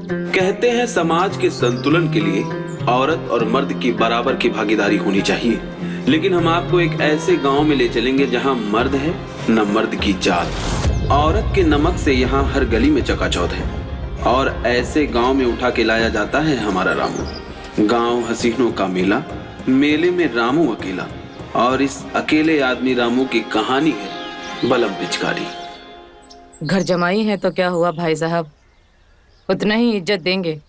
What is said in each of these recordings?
कहते हैं समाज के संतुलन के लिए औरत और मर्द की बराबर की भागीदारी होनी चाहिए, लेकिन हम आपको एक ऐसे गांव में ले चलेंगे जहां मर्द है न मर्द की जात। औरत के नमक से यहाँ हर गली में चकाचौंध है और ऐसे गांव में उठा के लाया जाता है हमारा रामू। गांव हसीनों का मेला, मेले में रामू अकेला, और इस अकेले आदमी रामू की कहानी है बलम पिचकारी। घर जमाई है तो क्या हुआ भाई साहब, उतना ही इज्जत देंगे।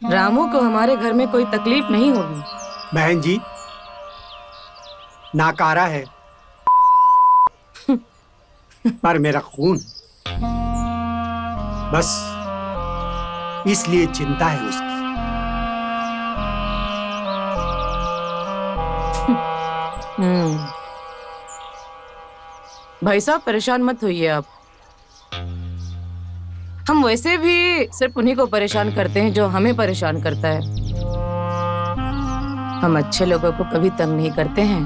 रामू को हमारे घर में कोई तकलीफ नहीं होगी। बहन जी, नाकारा है पर मेरा खून, बस इसलिए चिंता है उसकी। भाई साहब परेशान मत होइए आप। हम वैसे भी सिर्फ उन्हीं को परेशान करते हैं जो हमें परेशान करता है। हम अच्छे लोगों को कभी तंग नहीं करते हैं,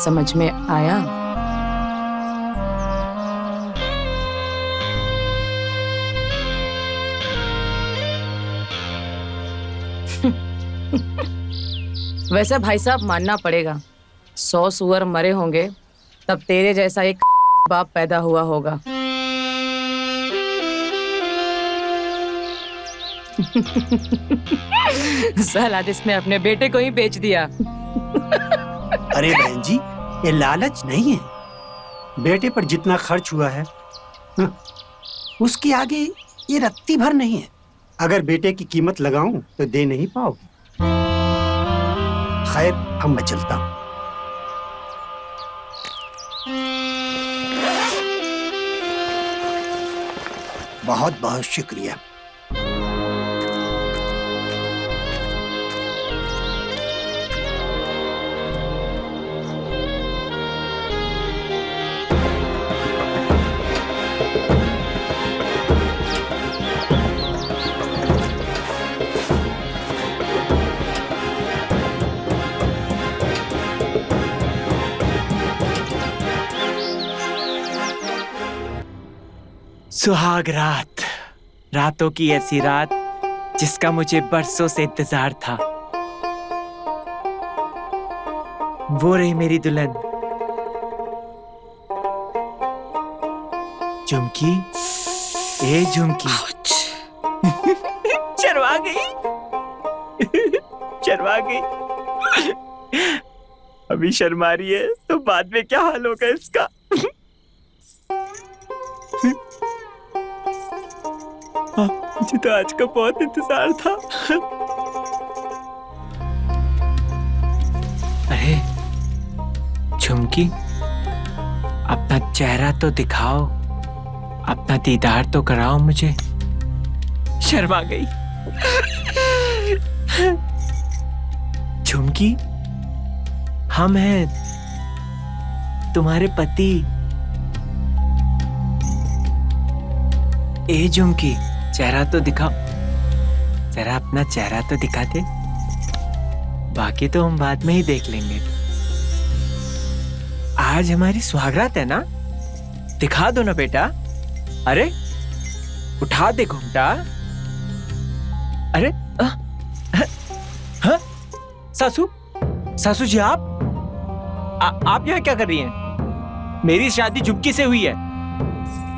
समझ में आया? वैसे भाई साहब मानना पड़ेगा, 100 सुअर मरे होंगे तब तेरे जैसा एक बाप पैदा हुआ होगा। साला जिसने अपने बेटे को ही बेच दिया। अरे बहन जी, ये लालच नहीं है। बेटे पर जितना खर्च हुआ है उसके आगे ये रत्ती भर नहीं है। अगर बेटे की कीमत लगाऊं तो दे नहीं पाओगे। खैर, अब मैं चलता हूं। बहुत बहुत शुक्रिया। सुहाग रात, रातों की ऐसी रात जिसका मुझे बरसों से इंतजार था। वो रही मेरी दुल्हन झुमकी। ए झुमकी, शर्मा गई, शर्मा गई। अभी शर्मा रही है तो बाद में क्या हाल होगा इसका। मुझे तो आज का बहुत इंतजार था। अरे झुमकी, अपना चेहरा तो दिखाओ, अपना दीदार तो कराओ मुझे। शर्मा गई। झुमकी, हम हैं तुम्हारे पति। ए झुमकी, चेहरा तो दिखाओ, जरा अपना चेहरा तो दिखा दे। बाकी तो हम बाद में ही देख लेंगे। आज हमारी सुहागरात है ना, दिखा दो ना बेटा। अरे उठा दे घूमटा। अरे हाँ? सासू, सासू जी आप यहाँ क्या कर रही हैं? मेरी शादी झुमकी से हुई है,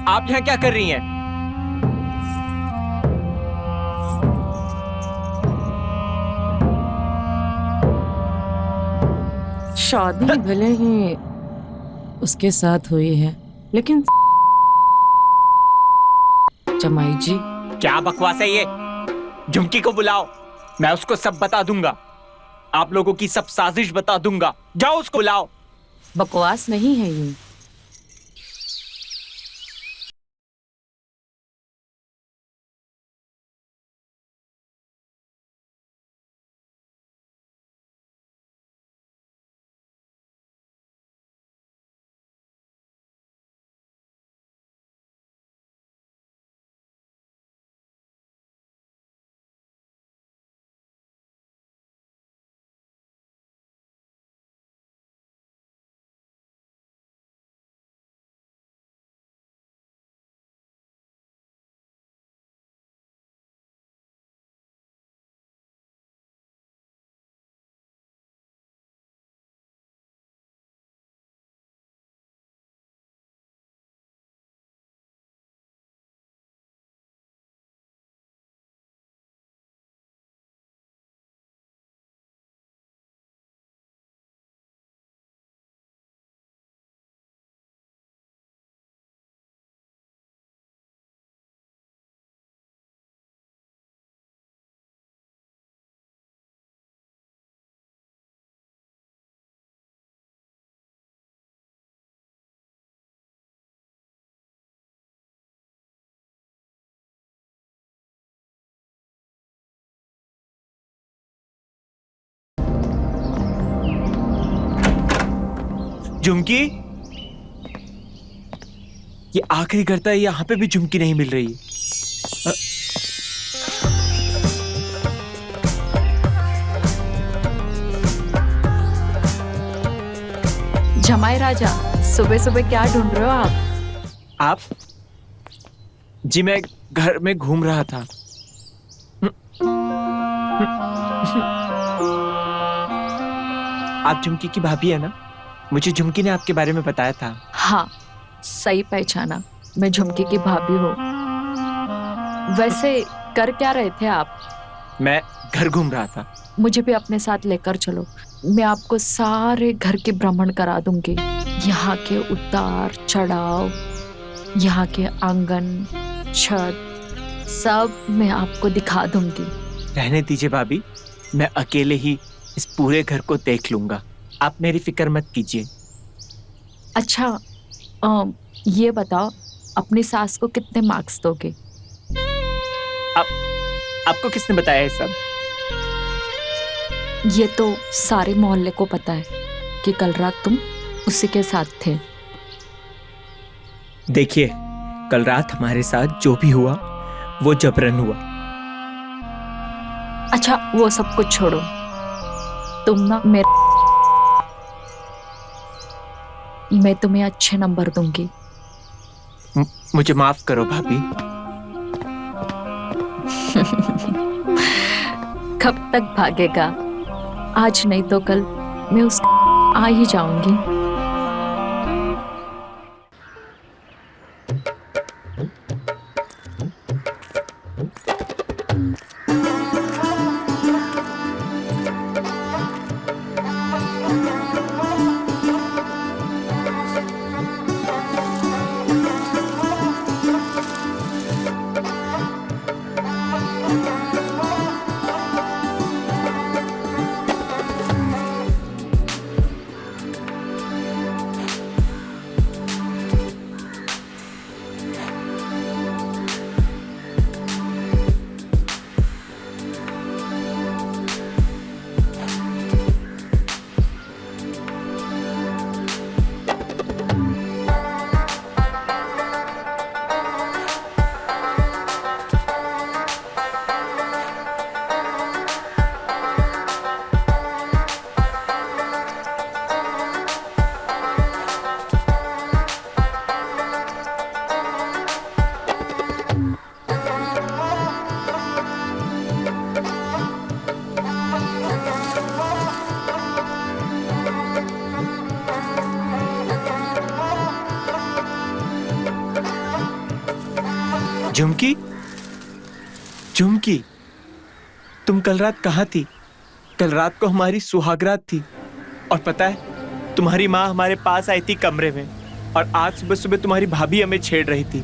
आप यहाँ क्या कर रही हैं? शादी भले ही उसके साथ हुई है, लेकिन जमाई जी। क्या बकवास है ये? झुमकी को बुलाओ, मैं उसको सब बता दूंगा। आप लोगों की सब साजिश बता दूंगा। जाओ उसको बुलाओ। बकवास नहीं है ये। झुमकी, ये आखिरी करता है, यहाँ पे भी झुमकी नहीं मिल रही। जमाई राजा, सुबह सुबह क्या ढूंढ रहे हो आप? जी मैं घर में घूम रहा था। आप झुमकी की भाभी है ना? मुझे झुमकी ने आपके बारे में बताया था। हाँ, सही पहचाना, मैं झुमकी की भाभी हूँ। वैसे कर क्या रहे थे आप? मैं घर घूम रहा था। मुझे भी अपने साथ लेकर चलो, मैं आपको सारे घर के भ्रमण करा दूंगी। यहाँ के उतार चढ़ाव, यहाँ के आंगन, छत, सब मैं आपको दिखा दूंगी। रहने दीजिए भाभी, मैं अकेले ही इस पूरे घर को देख लूंगा, आप मेरी फिक्र मत कीजिए। अच्छा, ये बताओ, अपनी सास को कितने मार्क्स दोगे? आपको किसने बताया है सब? ये तो सारे मोहल्ले को पता है कि कल रात तुम उसी के साथ थे। देखिए, कल रात हमारे साथ जो भी हुआ वो जबरन हुआ। अच्छा, वो सब कुछ छोड़ो, तुम ना मैं तुम्हें अच्छे नंबर दूंगी। मुझे माफ करो भाभी। कब तक भागेगा? आज नहीं तो कल मैं उस आ ही जाऊंगी। झुमकी, झुमकी, तुम कल रात कहाँ थी? कल रात को हमारी सुहागरात थी, और पता है तुम्हारी माँ हमारे पास आई थी कमरे में, और आज सुबह सुबह तुम्हारी भाभी हमें छेड़ रही थी।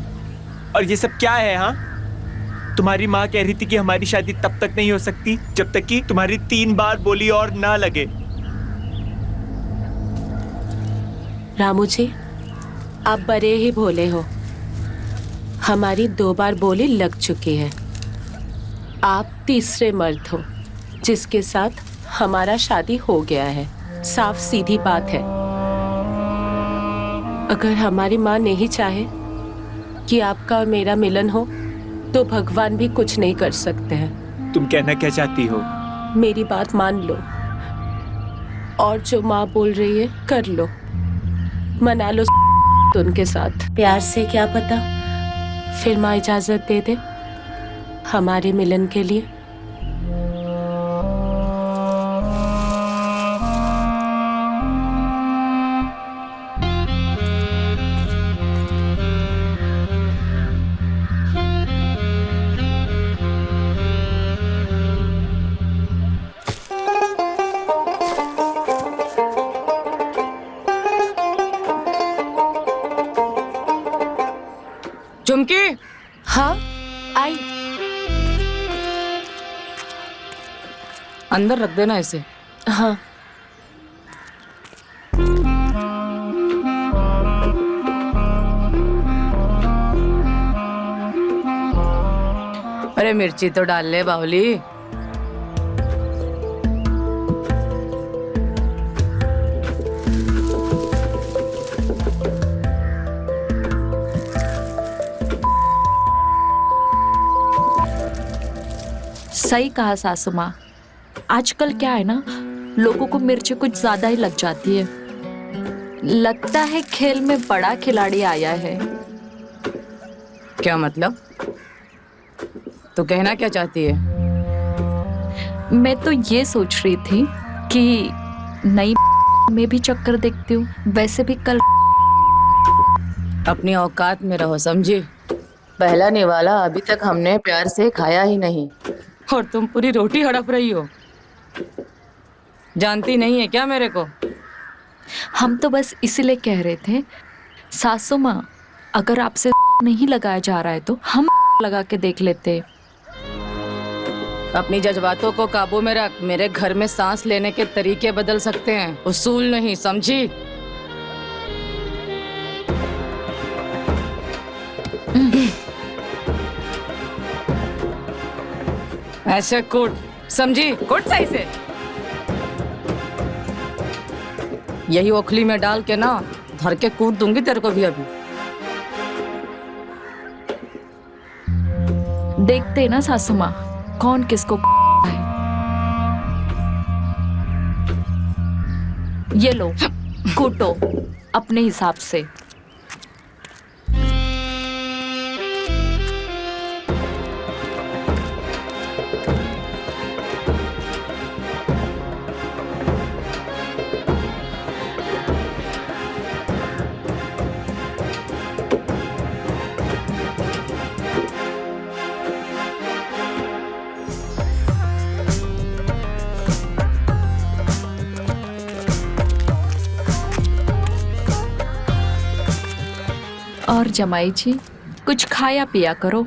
और ये सब क्या है? हाँ, तुम्हारी माँ कह रही थी कि हमारी शादी तब तक नहीं हो सकती जब तक कि तुम्हारी 3 बार बोली और ना लगे। रामू जी, आप बड़े ही भोले हो। हमारी 2 बार बोली लग चुकी है। आप तीसरे मर्द हो जिसके साथ हमारा शादी हो गया है। साफ सीधी बात है। अगर हमारी माँ नहीं चाहे कि आपका और मेरा मिलन हो तो भगवान भी कुछ नहीं कर सकते हैं। तुम कहना क्या चाहती हो? मेरी बात मान लो, और जो माँ बोल रही है कर लो, मना लो उनके साथ। प्यार से क्या पता फिर माँ इजाजत दे दे हमारे मिलन के लिए। झुमकी, हाँ आई। अंदर रख देना इसे। हाँ अरे मिर्ची तो डाल ले बाहुली। सही कहा सासू माँ। आजकल क्या है ना, लोगों को मिर्ची कुछ ज्यादा ही लग जाती है। लगता है खेल में बड़ा खिलाड़ी आया है। क्या मतलब? तो कहना क्या चाहती है? मैं तो ये सोच रही थी कि नई में भी चक्कर देखती हूँ। वैसे भी कल अपनी औकात में रहो, समझी? पहला निवाला अभी तक हमने प्यार से खाया ही नहीं, और तुम पूरी रोटी हड़प रही हो। जानती नहीं है क्या मेरे को? हम तो बस इसीलिए कह रहे थे सासू माँ, अगर आपसे नहीं लगाया जा रहा है तो हम लगा के देख लेते। अपनी जज्बातों को काबू में रख। मेरे घर में सांस लेने के तरीके बदल सकते हैं, उसूल नहीं, समझी? ऐसे कूट, समझी? कूट सही से। यही ओखली में डाल के ना धर के कूट दूंगी तेरे को भी अभी। देखते हैं ना सासू माँ, कौन किसको है। ये लो, कूटो अपने हिसाब से। और जमाई जी, कुछ खाया पिया करो,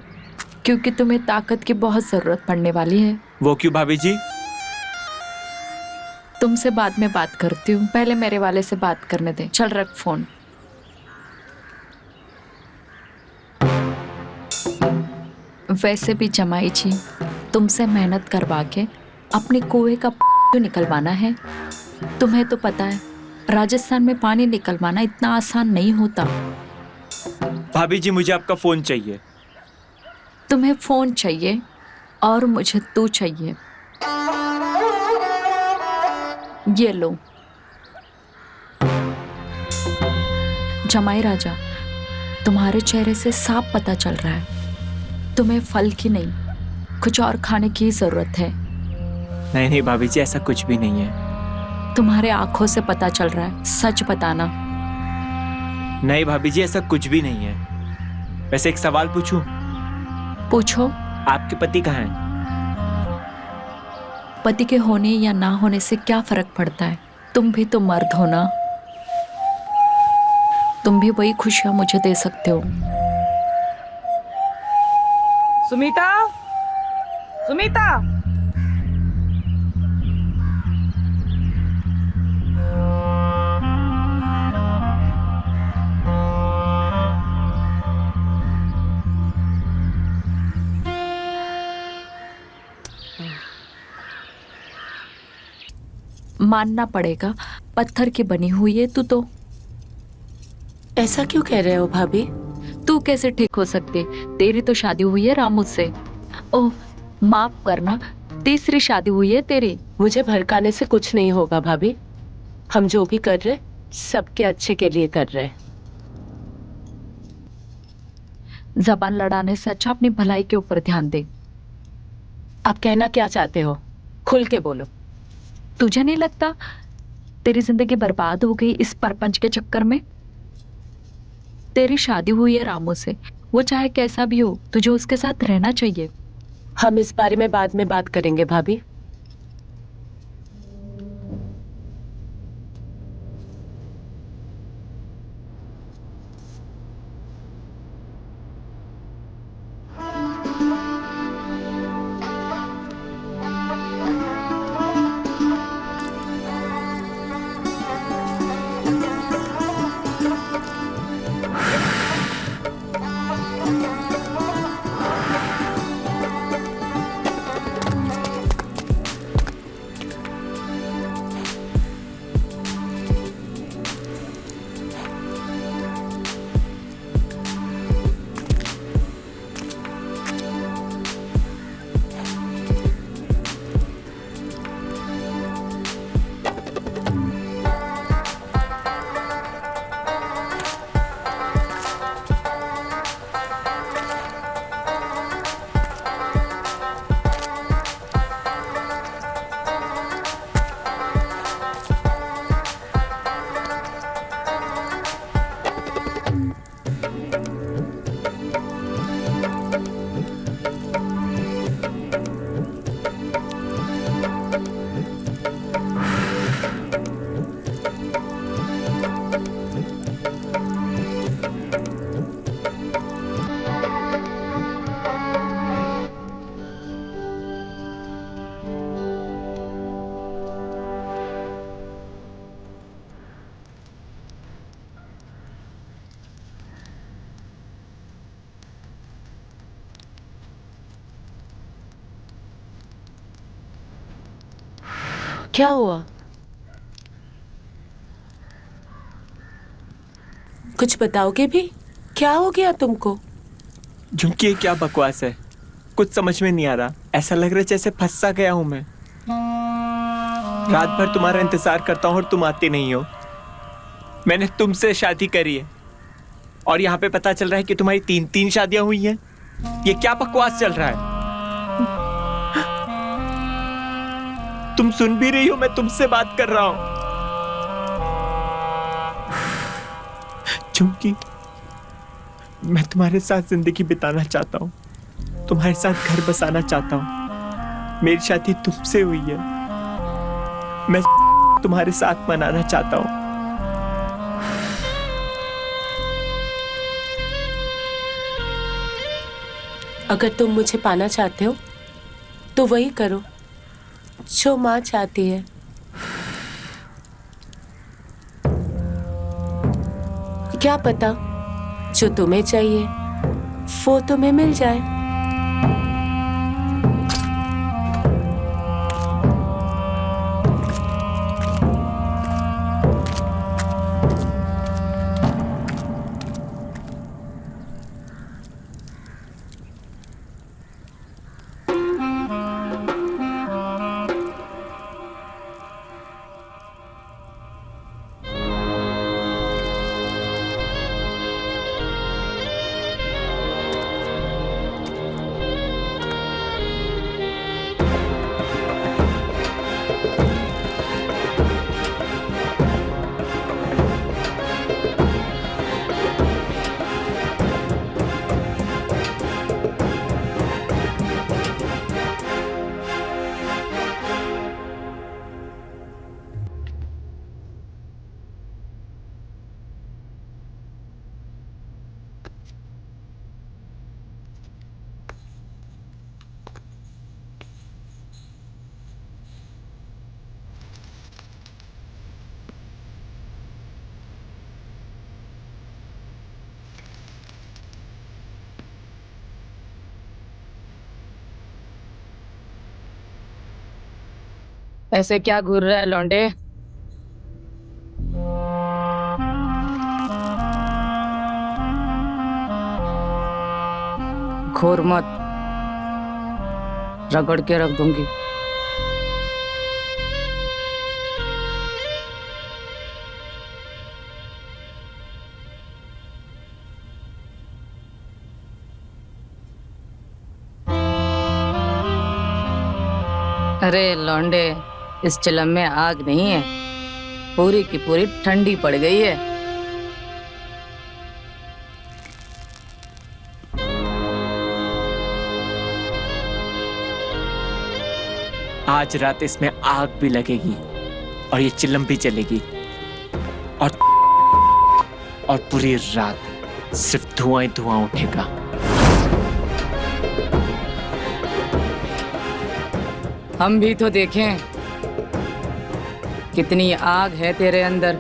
क्योंकि तुम्हें ताकत की बहुत जरूरत पड़ने वाली है। वो क्यों भाभी जी? तुमसे बाद में बात करती हूँ, पहले मेरे वाले से बात करने दे। चल रख फोन। वैसे भी जमाई जी, तुमसे मेहनत करवा के अपने कुएं का क्यों निकलवाना है? तुम्हें तो पता है राजस्थान में पानी निकलवाना इतना आसान नहीं होता। भाभी जी, मुझे आपका फोन चाहिए। तुम्हें फोन चाहिए और मुझे तू चाहिए। ये लो। जमाई राजा, तुम्हारे चेहरे से साफ पता चल रहा है तुम्हें फल की नहीं, कुछ और खाने की जरूरत है। नहीं नहीं भाभी जी, ऐसा कुछ भी नहीं है। तुम्हारे आंखों से पता चल रहा है, सच बताना। नहीं भाभी जी, ऐसा कुछ भी नहीं है। वैसे एक सवाल पूछूं? पूछो। आपके पति कहाँ हैं? पति के होने या ना होने से क्या फर्क पड़ता है? तुम भी तो मर्द हो ना, तुम भी वही खुशियां मुझे दे सकते हो। सुमिता, सुमिता, मानना पड़ेगा, पत्थर की बनी हुई है तू तो। ऐसा क्यों कह रहे हो भाभी? तू कैसे ठीक हो सकती? तेरी तो शादी हुई है रामू से। ओह माफ करना, तीसरी शादी हुई है तेरी। मुझे भड़काने से कुछ नहीं होगा भाभी। हम जो भी कर रहे सबके अच्छे के लिए कर रहे। जबान लड़ाने से अच्छा अपनी भलाई के ऊपर ध्यान दे। आप कहना क्या चाहते हो? खुल के बोलो। तुझे नहीं लगता तेरी जिंदगी बर्बाद हो गई इस परपंच के चक्कर में? तेरी शादी हुई है रामू से, वो चाहे कैसा भी हो, तुझे उसके साथ रहना चाहिए। हम इस बारे में बाद में बात करेंगे भाभी। क्या हुआ? कुछ बताओगे भी? क्या हो गया तुमको? झुमकी, ये क्या बकवास है? कुछ समझ में नहीं आ रहा। ऐसा लग रहा है जैसे फंस सा गया हूं मैं। रात भर तुम्हारा इंतजार करता हूं और तुम आती नहीं हो। मैंने तुमसे शादी करी है और यहाँ पे पता चल रहा है कि तुम्हारी 3 शादियां हुई हैं। ये क्या बकवास चल रहा है? तुम सुन भी रही हो, मैं तुमसे बात कर रहा हूं। झुमकी, मैं तुम्हारे साथ जिंदगी बिताना चाहता हूँ, तुम्हारे साथ घर बसाना चाहता हूँ। मेरी शादी तुमसे हुई है, मैं तुम्हारे साथ मनाना चाहता हूँ। अगर तुम मुझे पाना चाहते हो तो वही करो जो माँ चाहती है। क्या पता जो तुम्हें चाहिए वो तुम्हें मिल जाए। ऐसे क्या घूर रहा है लौंडे? घोर मत, रगड़ के रख दूंगी। अरे लौंडे, इस चिलम में आग नहीं है, पूरी की पूरी ठंडी पड़ गई है। आज रात इसमें आग भी लगेगी और ये चिलम भी चलेगी और पूरी रात सिर्फ धुआं ही धुआं उठेगा। हम भी तो देखें कितनी आग है तेरे अंदर।